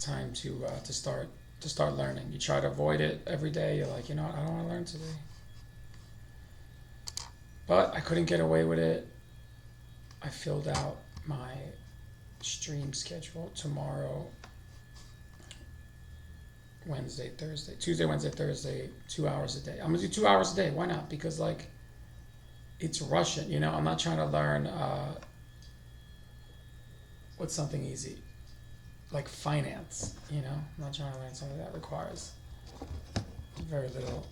time to start learning. You try to avoid it every day. You're like, you know what, I don't want to learn today. But I couldn't get away with it. I filled out my stream schedule tomorrow, Wednesday, Thursday, Tuesday, Wednesday, Thursday, 2 hours a day. I'm gonna do 2 hours a day. Why not? Because like, it's Russian, you know. I'm not trying to learn what's something easy, like finance, you know. I'm not trying to learn something that requires very little.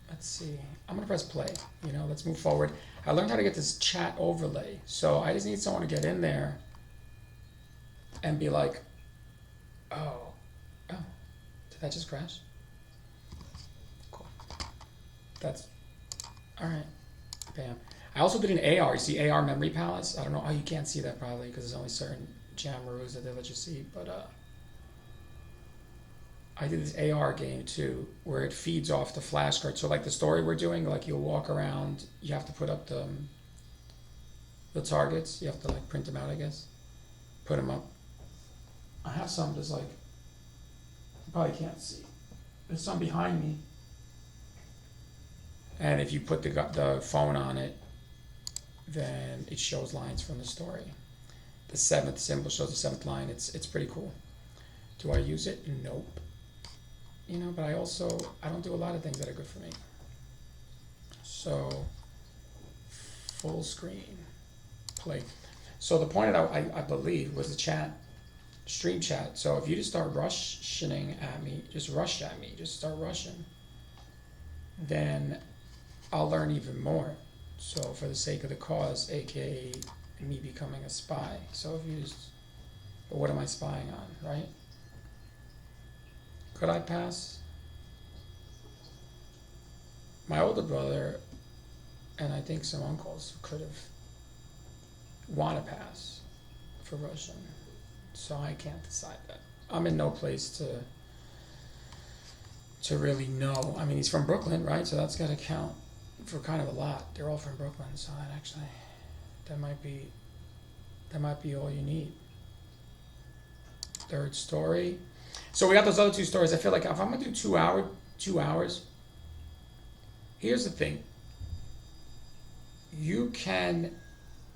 Let's see. I'm gonna press play. You know, let's move forward. I learned how to get this chat overlay, so I just need someone to get in there and be like, oh, did that just crash? Cool. That's all right. Bam. I also did an AR. You see AR Memory Palace? I don't know. Oh, you can't see that probably because there's only certain Jamaroos that they let you see. But I did this AR game too, where it feeds off the flashcard. So like the story we're doing, like you'll walk around. You have to put up the targets. You have to like print them out, I guess. Put them up. I have some just like, you probably can't see. There's some behind me. And if you put the phone on it, then it shows lines from the story. The seventh symbol shows the seventh line. It's pretty cool. Do I use it? Nope. You know, but I don't do a lot of things that are good for me. So, full screen, play. So the point that I believe was the chat, stream chat. So if you just start rushing at me, just rush at me, just start rushing, then I'll learn even more. So for the sake of the cause, aka me becoming a spy. So if you just, but what am I spying on, right? Could I pass? My older brother and I think some uncles could have want to pass for Russian. So I can't decide that. I'm in no place to really know. I mean, he's from Brooklyn, right? So that's got to count for kind of a lot. They're all from Brooklyn, so that might be all you need. Third story. So we got those other two stories. I feel like if I'm gonna do 2 hours, here's the thing. You can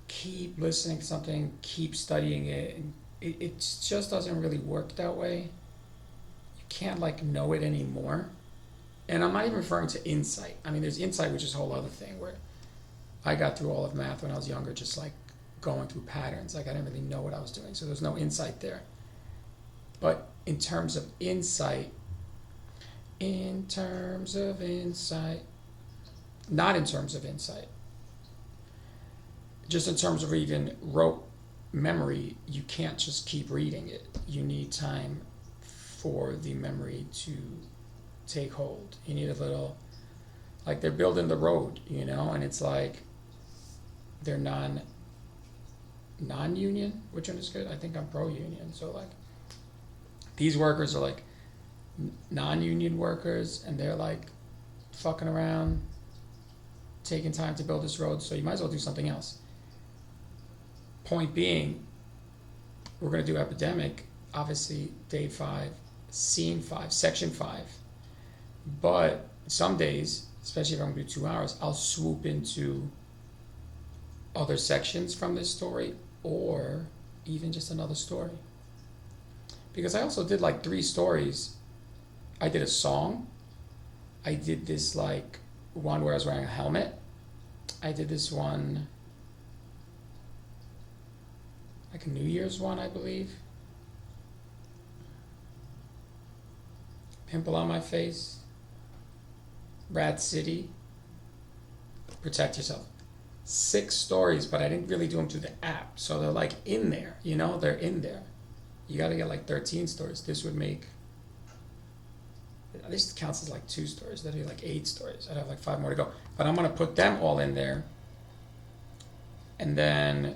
keep listening to something, keep studying it, and it just doesn't really work that way. You can't like know it anymore. And I'm not even referring to insight. I mean, there's insight, which is a whole other thing, where I got through all of math when I was younger, just like going through patterns. Like I didn't really know what I was doing, so there's no insight there. But in terms of insight, not in terms of insight, just in terms of even rote memory, you can't just keep reading it. You need time for the memory to take hold. You need a little, like they're building the road, you know, and it's like they're non-union, which one is good? I think I'm pro-union. So like these workers are like non-union workers, and they're like fucking around, taking time to build this road. So you might as well do something else. Point being, we're gonna do Epidemic, obviously day 5, scene 5, section 5. But some days, especially if I'm gonna do 2 hours, I'll swoop into other sections from this story, or even just another story. Because I also did like 3 stories. I did a song. I did this like one where I was wearing a helmet. I did this one, like a New Year's one, I believe. Pimple on my face. Rat City. Protect yourself. 6 stories, but I didn't really do them through the app. So they're like in there, you know, they're in there. You got to get like 13 stories. This would make, this counts as like 2 stories. That'd be like 8 stories. I'd have like 5 more to go. But I'm going to put them all in there and then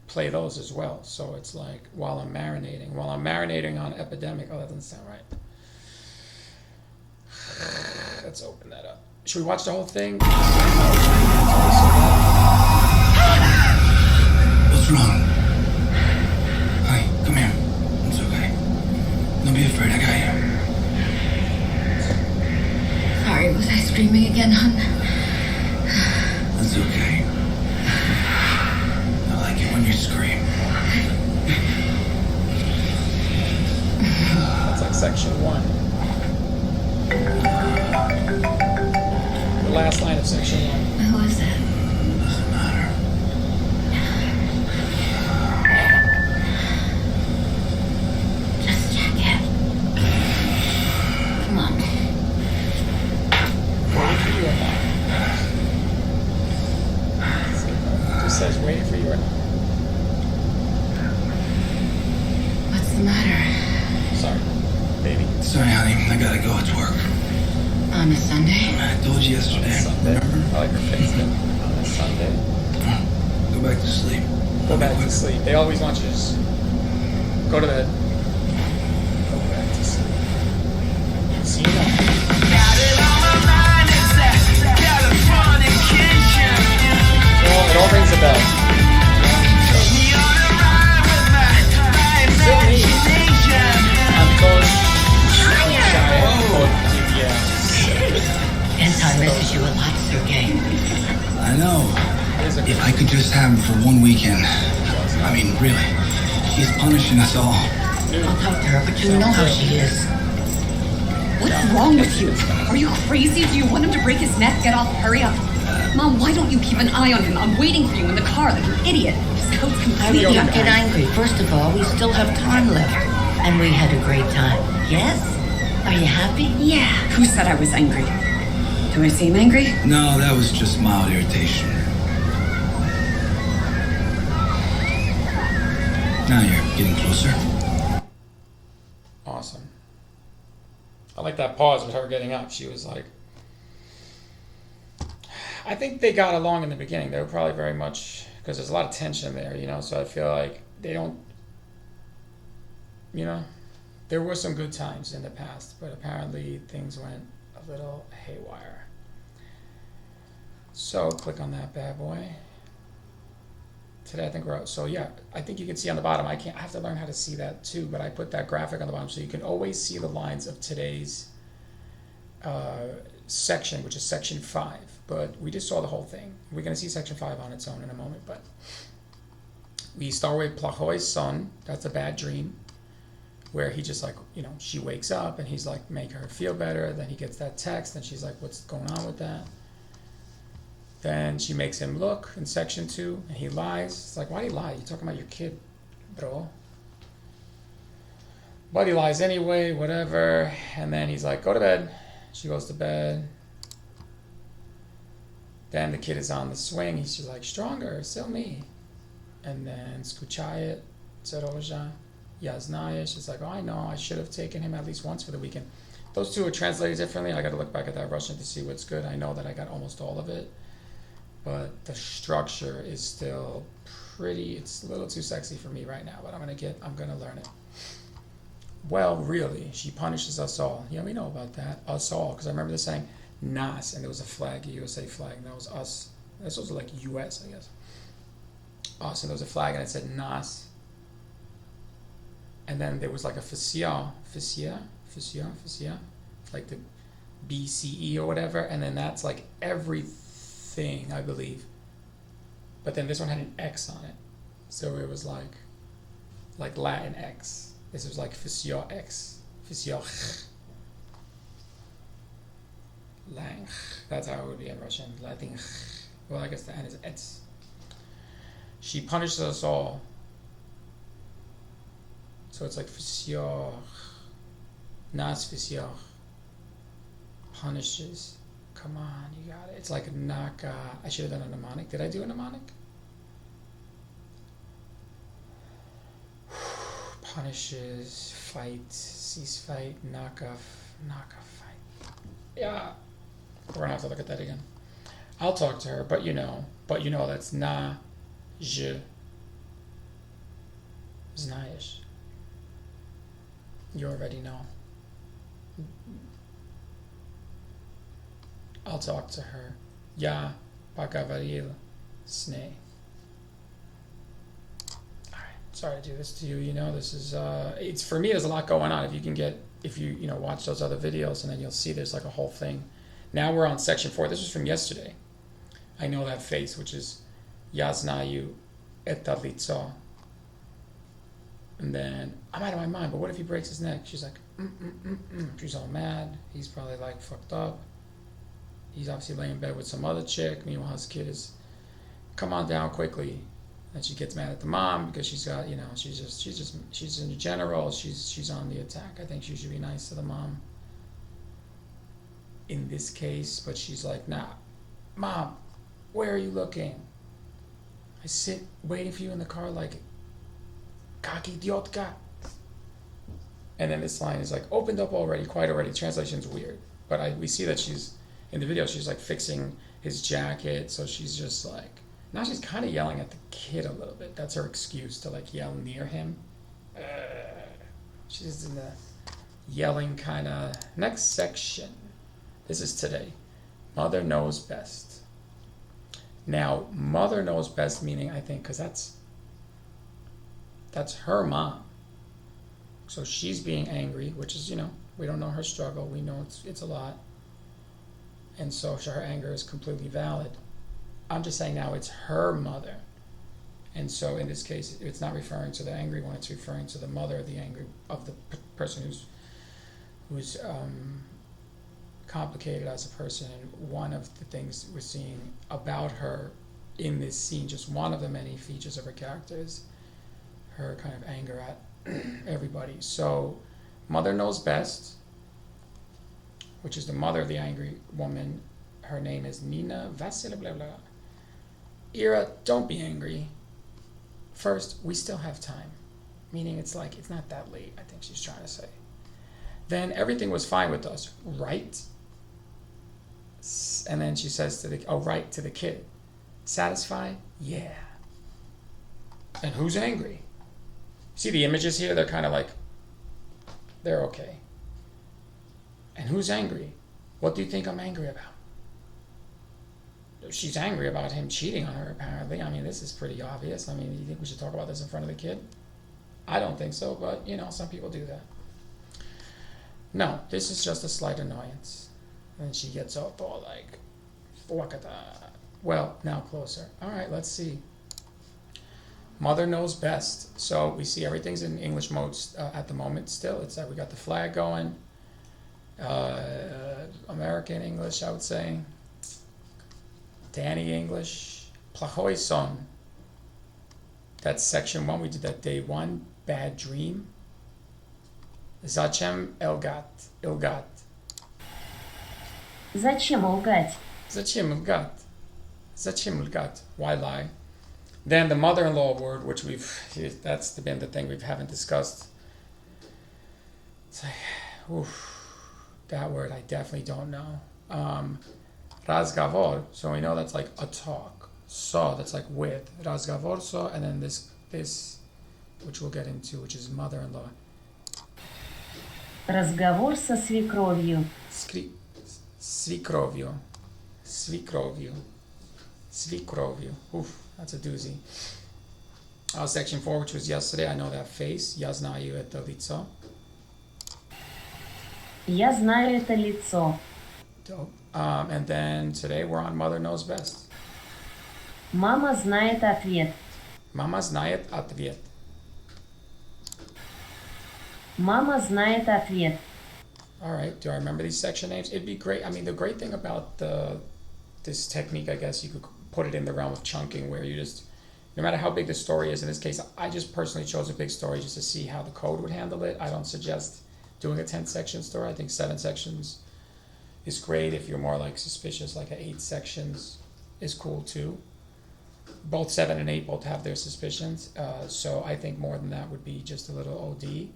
play those as well. So it's like while I'm marinating on Epidemic. Oh, that doesn't sound right. Let's open that up. Should we watch the whole thing? What's wrong? Hi. section 1. The last line of section 1. Who is it? Doesn't matter. Just check it. Come on. Waiting for you or not? Just says waiting for you or not. What's the matter? Sorry, baby. Sorry, honey. I gotta go. It's work. On a Sunday? I told you yesterday. Sunday. Remember? I like her face then. On a Sunday. Go back to sleep. Go back to sleep. They always want you to just go to bed. Go back to sleep. See you now. It all rings a bell. Still me. I'm told. Anton misses you a lot, Sergey. I know. If I could just have him for one weekend. I mean, really. She's punishing us all. I'll talk to her, but you know how she is. What's wrong with you? Are you crazy? Do you want him to break his neck? Get off, hurry up. Mom, why don't you keep an eye on him? I'm waiting for you in the car like an idiot. His coat's I completely would not get angry. First of all, we still have time left. And we had a great time. Yes? Are you happy? Yeah. Who said I was angry? Do I seem angry? No, that was just mild irritation. Now you're getting closer. Awesome. I like that pause with her getting up. She was like, I think they got along in the beginning. They were probably very much, because there's a lot of tension there, you know, so I feel like they don't, you know, there were some good times in the past, but apparently things went a little haywire. So click on that bad boy. Today I think we're out. So yeah, I think you can see on the bottom, I have to learn how to see that too, but I put that graphic on the bottom so you can always see the lines of today's section, which is section 5. But we just saw the whole thing. We're going to see section 5 on its own in a moment, but we start with Plahoy's son. That's a bad dream, where he just like, you know, she wakes up and he's like, make her feel better. Then he gets that text and she's like, what's going on with that? Then she makes him look in section 2 and he lies. It's like, why do you lie? You're talking about your kid, bro. But he lies anyway, whatever. And then he's like, go to bed. She goes to bed. Then the kid is on the swing. He's just like, stronger, still me. And then Skuchayet, Zeroja, Yaznayesh. It's like, oh, I know, I should have taken him at least once for the weekend. Those two are translated differently. I got to look back at that Russian to see what's good. I know that I got almost all of it. But the structure is still pretty, it's a little too sexy for me right now, but I'm gonna learn it. Well, really, she punishes us all. Yeah, we know about that. Us all, because I remember this saying Nas, and there was a flag, a USA flag, and that was us. This was like US, I guess. Us, and there was a flag, and it said Nas. And then there was like a Fisia, like the BCE or whatever, and then that's like everything, I believe. But then this one had an X on it, so it was like Latin X. This was like Fisia X, Fisia. Lang. That's how it would be in Russian. Latin. Well, I guess the N is etz. She punishes us all. So it's like Fisia. Nas Fisia. Punishes. Come on, you got it. It's like Naka. I should have done a mnemonic. Did I do a mnemonic? Punishes, fight, cease fight, Naka fight. Yeah. We're gonna have to look at that again. I'll talk to her, but you know that's na, je, znayesh. You already know. I'll talk to her. Ya, pagavaril, sne. Alright, sorry to do this to you, you know, this is, it's, for me, there's a lot going on. If you watch those other videos, and then you'll see there's like a whole thing. Now we're on section 4. This was from yesterday. I know that face, which is Yaznayu etalitza. And And then, I'm out of my mind, but what if he breaks his neck? She's like, She's all mad. He's probably like fucked up. He's obviously laying in bed with some other chick. Meanwhile, his kid is, come on down quickly. And she gets mad at the mom because she's got, she's in general, she's on the attack. I think she should be nice to the mom in this case, but she's like, nah, Mom, where are you looking? I sit waiting for you in the car like, kak idiotka. And then this line is like, opened up already, quite already. Translation's weird, but we see that she's, in the video, she's like fixing his jacket, so she's just like, now she's kind of yelling at the kid a little bit. That's her excuse to like yell near him. She's in the yelling kind of. Next section. This is today. Mother knows best. Now, mother knows best meaning, I think, because that's her mom. So she's being angry, which is, we don't know her struggle. We know it's a lot. And so her anger is completely valid. I'm just saying now it's her mother. And so in this case, it's not referring to the angry one, it's referring to the mother of the angry, of the person who's complicated as a person. And one of the things we're seeing about her in this scene, just one of the many features of her character, is her kind of anger at everybody. So mother knows best, which is the mother of the angry woman. Her name is Nina Vasila, blah, blah. Ira, don't be angry. First, we still have time. Meaning it's like, it's not that late, I think she's trying to say. Then everything was fine with us, right? And then she says to the kid. Satisfied? Yeah. And who's angry? See the images here? They're kind of like, they're okay. And who's angry? What do you think I'm angry about? She's angry about him cheating on her, apparently. I mean, this is pretty obvious. I mean, do you think we should talk about this in front of the kid? I don't think so, but, some people do that. No, this is just a slight annoyance. And she gets up all like, wakata. Well, now closer. All right, let's see. Mother knows best. So we see everything's in English mode at the moment still. It's that we got the flag going. American English, I would say. Danny English. Plahoi son. That's section 1. We did that day 1. Bad dream. Zachem ilgat. Зачем лгать? Zachim ilgat. Why lie? Then the mother-in-law word, which that's been the thing we haven't discussed. It's like, that word I definitely don't know. Razgavor, so we know that's like a talk. So, that's like with. Razgavor, so, and then this, which we'll get into, which is mother-in-law. Разговор со свекровью. Свекровью. Oof, that's a doozy. Section 4, which was yesterday, I know that face. Я знаю это лицо. Я знаю это лицо. Dope. And then today we're on Mother Knows Best. Мама знает ответ. Mama знает ответ. Мама знает ответ. All right. Do I remember these section names? It'd be great. I mean, the great thing about this technique, I guess you could put it in the realm of chunking, where you just, no matter how big the story is, in this case, I just personally chose a big story just to see how the code would handle it. I don't suggest doing a 10-section story. I think 7 sections is great. If you're more like suspicious, like 8 sections is cool too. Both 7 and 8 both have their suspicions. So I think more than that would be just a little OD.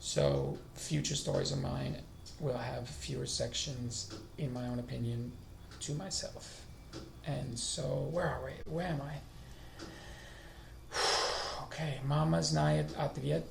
So future stories of mine will have fewer sections, in my own opinion, to myself. And so, where are we? Where am I? Okay, Mama знает ответ.